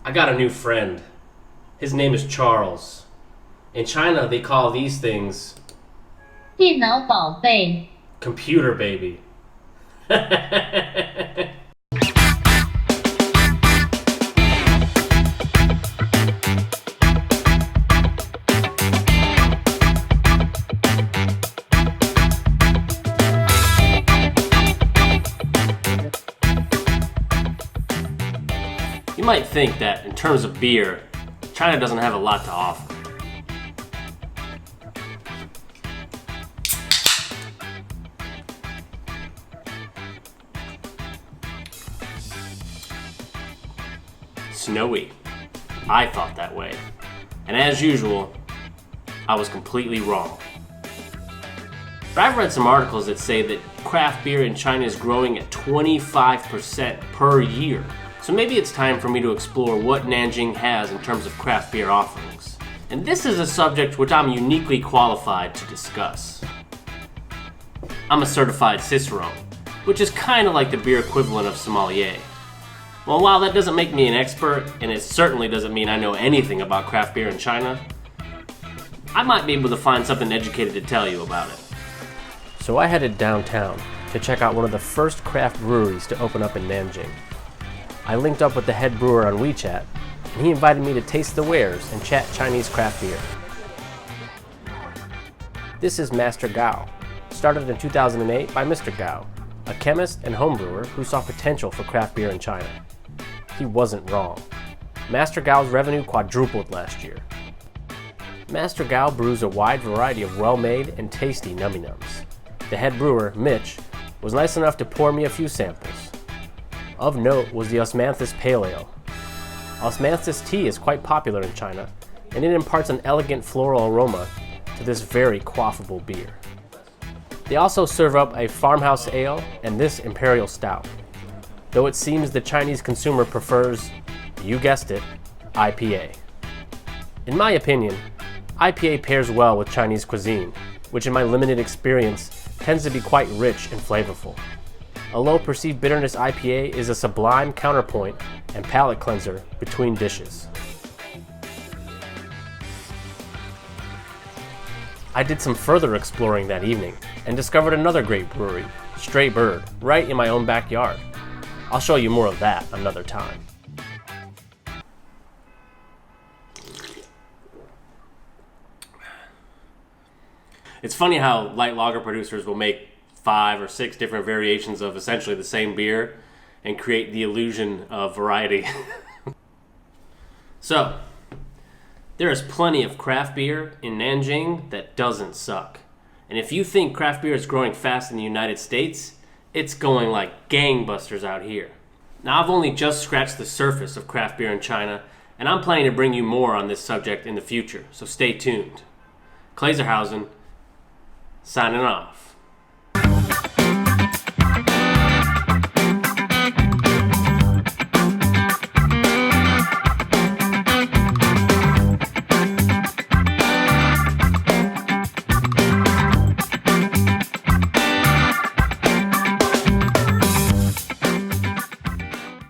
I got a new friend. His name is Charles. In China, they call these things 电脑宝贝 computer baby. You might think that in terms of beer, China doesn't have a lot to offer. Snowy. I thought that way. And as usual, I was completely wrong. But I've read some articles that say that craft beer in China is growing at 25% per year. So maybe it's time for me to explore what Nanjing has in terms of craft beer offerings. And this is a subject which I'm uniquely qualified to discuss. I'm a certified Cicerone, which is kind of like the beer equivalent of sommelier. Well, while that doesn't make me an expert, and it certainly doesn't mean I know anything about craft beer in China, I might be able to find something educated to tell you about it. So I headed downtown to check out one of the first craft breweries to open up in Nanjing. I linked up with the head brewer on WeChat, and he invited me to taste the wares and chat Chinese craft beer. This is Master Gao, started in 2008 by Mr. Gao, a chemist and homebrewer who saw potential for craft beer in China. He wasn't wrong. Master Gao's revenue quadrupled last year. Master Gao brews a wide variety of well-made and tasty nummy-nums. The head brewer, Mitch, was nice enough to pour me a few samples. Of note was the Osmanthus Pale Ale. Osmanthus tea is quite popular in China, and it imparts an elegant floral aroma to this very quaffable beer. They also serve up a farmhouse ale and this imperial stout, though it seems the Chinese consumer prefers, you guessed it, IPA. In my opinion, IPA pairs well with Chinese cuisine, which in my limited experience tends to be quite rich and flavorful. A low perceived bitterness IPA is a sublime counterpoint and palate cleanser between dishes. I did some further exploring that evening and discovered another great brewery, Stray Bird, right in my own backyard. I'll show you more of that another time. It's funny how light lager producers will make 5 or 6 different variations of essentially the same beer and create the illusion of variety. So, there is plenty of craft beer in Nanjing that doesn't suck. And if you think craft beer is growing fast in the United States, it's going like gangbusters out here. Now, I've only just scratched the surface of craft beer in China, and I'm planning to bring you more on this subject in the future, so stay tuned. Klazerhausen, signing off.